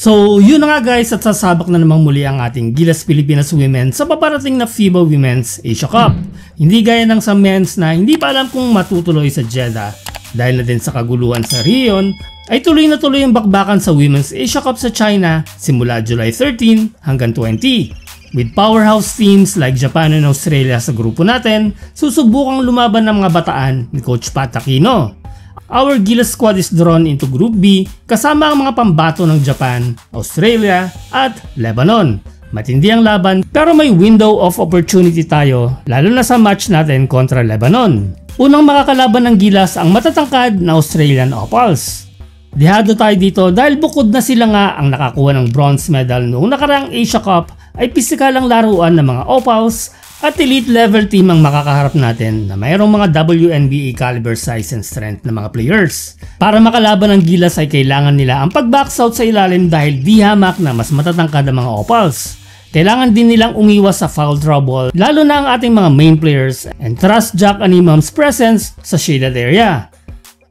So yun na nga guys, at sasabak na namang muli ang ating Gilas Pilipinas Women sa paparating na FIBA Women's Asia Cup. Hindi gaya ng sa men's na hindi pa alam kung matutuloy sa Jeddah. Dahil na din sa kaguluhan sa Rion, ay tuloy na tuloy ang bakbakan sa Women's Asia Cup sa China simula July 13 hanggang 20. With powerhouse teams like Japan and Australia sa grupo natin, susubukang lumaban ng mga bataan ni Coach Pat Aquino. Our Gilas squad is drawn into Group B kasama ang mga pambato ng Japan, Australia at Lebanon. Matindi ang laban pero may window of opportunity tayo lalo na sa match natin kontra Lebanon. Unang makakalaban ng Gilas ang matatangkad na Australian Opals. Dihado tayo dito dahil bukod na sila nga ang nakakuha ng bronze medal noong nakaraang Asia Cup ay pisikalang laruan ng mga Opals at elite level team ang makakaharap natin na mayroong mga WNBA caliber size and strength na mga players. Para makalaban ng Gilas ay kailangan nila ang pag-box out sa ilalim dahil di hamak na mas matatangkad ang mga Opals. Kailangan din nilang umiwas sa foul trouble lalo na ang ating mga main players and trust Jack Animam's presence sa shaded area.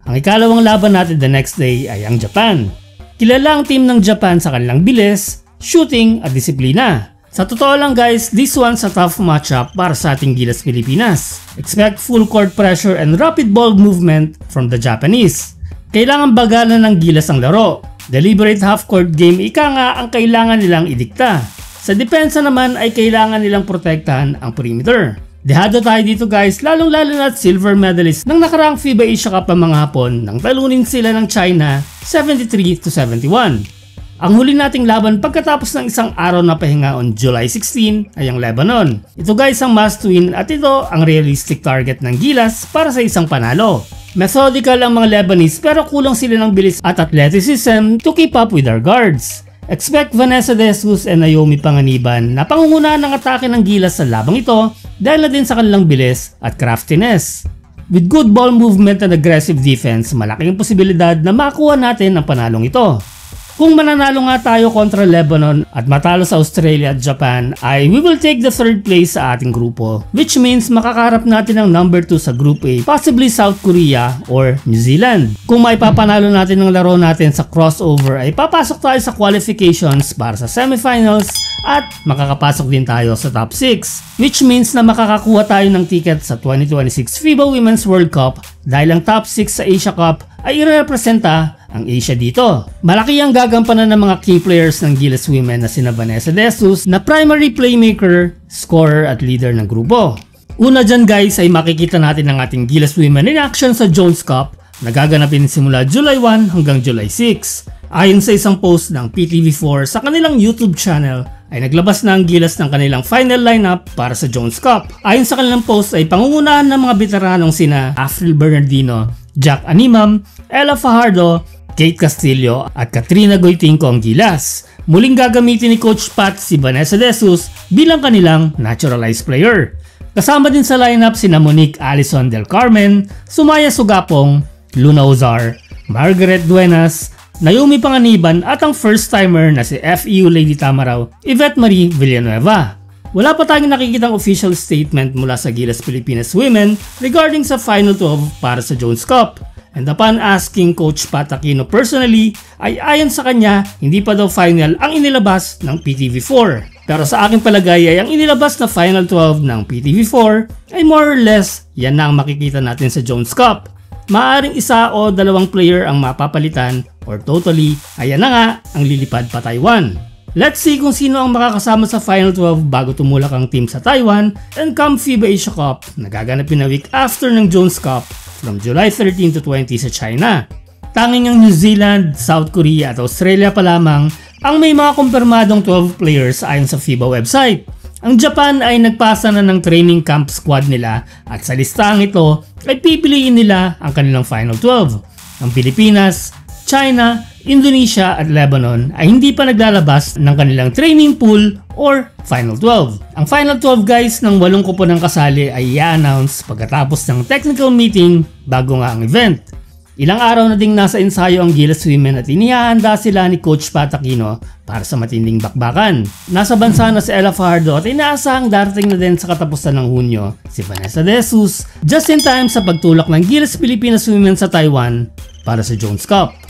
Ang ikalawang laban natin the next day ay ang Japan. Kilala ang team ng Japan sa kanilang bilis, shooting at disiplina. Sa totoo lang guys, this one's a tough matchup para sa ating Gilas Pilipinas. Expect full court pressure and rapid ball movement from the Japanese. Kailangan bagalan ng Gilas ang laro. Deliberate half-court game ika nga ang kailangan nilang idikta. Sa depensa naman ay kailangan nilang protektahan ang perimeter. Dehado tayo dito guys, lalong-lalo na at silver medalist ng nakaraang FIBA Asia Cup ang mga Hapon nang talunin sila ng China 73-71. Ang huli nating laban pagkatapos ng isang araw na pahinga on July 16 ay ang Lebanon. Ito guys ang must win at ito ang realistic target ng Gilas para sa isang panalo. Methodical ang mga Lebanese pero kulang sila ng bilis at athleticism to keep up with our guards. Expect Vanessa De Jesus and Naomi Panganiban na pangungunahan ng atake ng Gilas sa labang ito dahil na din sa kanilang bilis at craftiness. With good ball movement and aggressive defense, malaking posibilidad na makuha natin ang panalong ito. Kung mananalo nga tayo kontra Lebanon at matalo sa Australia at Japan ay we will take the third place sa ating grupo, which means makakaharap natin ang number 2 sa Group A, possibly South Korea or New Zealand. Kung maipapanalo natin ang laro natin sa crossover ay papasok tayo sa qualifications para sa semifinals at makakapasok din tayo sa top 6, which means na makakakuha tayo ng ticket sa 2026 FIBA Women's World Cup dahil ang top 6 sa Asia Cup ay irerepresenta ang Asia dito. Malaki ang gagampanan ng mga key players ng Gilas Women na sina Vanessa De Jesus na primary playmaker, scorer at leader ng grupo. Una dyan guys ay makikita natin ang ating Gilas Women in action sa Jones Cup na gaganapin simula July 1 hanggang July 6. Ayon sa isang post ng PTV4 sa kanilang YouTube channel ay naglabas na ang Gilas ng kanilang final lineup para sa Jones Cup. Ayon sa kanilang post ay pangungunahan ng mga veteranong sina Afril Bernardino, Jack Animam, Ella Fajardo, Kate Castillo at Katrina Goitinco ang Gilas. Muling gagamitin ni Coach Pat si Vanessa De Jesus bilang kanilang naturalized player. Kasama din sa lineup sina Monique Alison Del Carmen, Sumaya Sugapong, Luna Ozar, Margaret Duenas, Naomi Panganiban at ang first timer na si FEU Lady Tamaraw, Yvette Marie Villanueva. Wala pa tayong nakikitang official statement mula sa Gilas Pilipinas Women regarding sa Final 12 para sa Jones Cup. And upon asking Coach Pat Aquino personally, ay ayon sa kanya, hindi pa daw final ang inilabas ng PTV4. Pero sa aking palagay ay ang inilabas na Final 12 ng PTV4 ay more or less yan na ang makikita natin sa Jones Cup. Maaring isa o dalawang player ang mapapalitan or totally ayan na nga ang lilipad pa Taiwan. Let's see kung sino ang makakasama sa Final 12 bago tumulak ang team sa Taiwan and come FIBA Asia Cup na gaganapin na week after ng Jones Cup from July 13 to 20 sa China. Tanging ang New Zealand, South Korea at Australia pa lamang ang may mga kumpirmadong 12 players ayon sa FIBA website. Ang Japan ay nagpasa na ng training camp squad nila at sa listahang ito ay pipiliin nila ang kanilang Final 12. Ang Pilipinas, China, Indonesia at Lebanon ay hindi pa naglalabas ng kanilang training pool or Final 12. Ang Final 12 guys ng 8 kuponang kasali ay i-announce pagkatapos ng technical meeting bago nga ang event. Ilang araw na ding nasa ensayo ang Gilas Women at inihahanda sila ni Coach Pat Aquino para sa matinding bakbakan. Nasa bansa na si Ella Fajardo at inaasahang darating na din sa katapusan ng Hunyo si Vanessa De Jesus just in time sa pagtulak ng Gilas Pilipinas Women sa Taiwan para sa Jones Cup.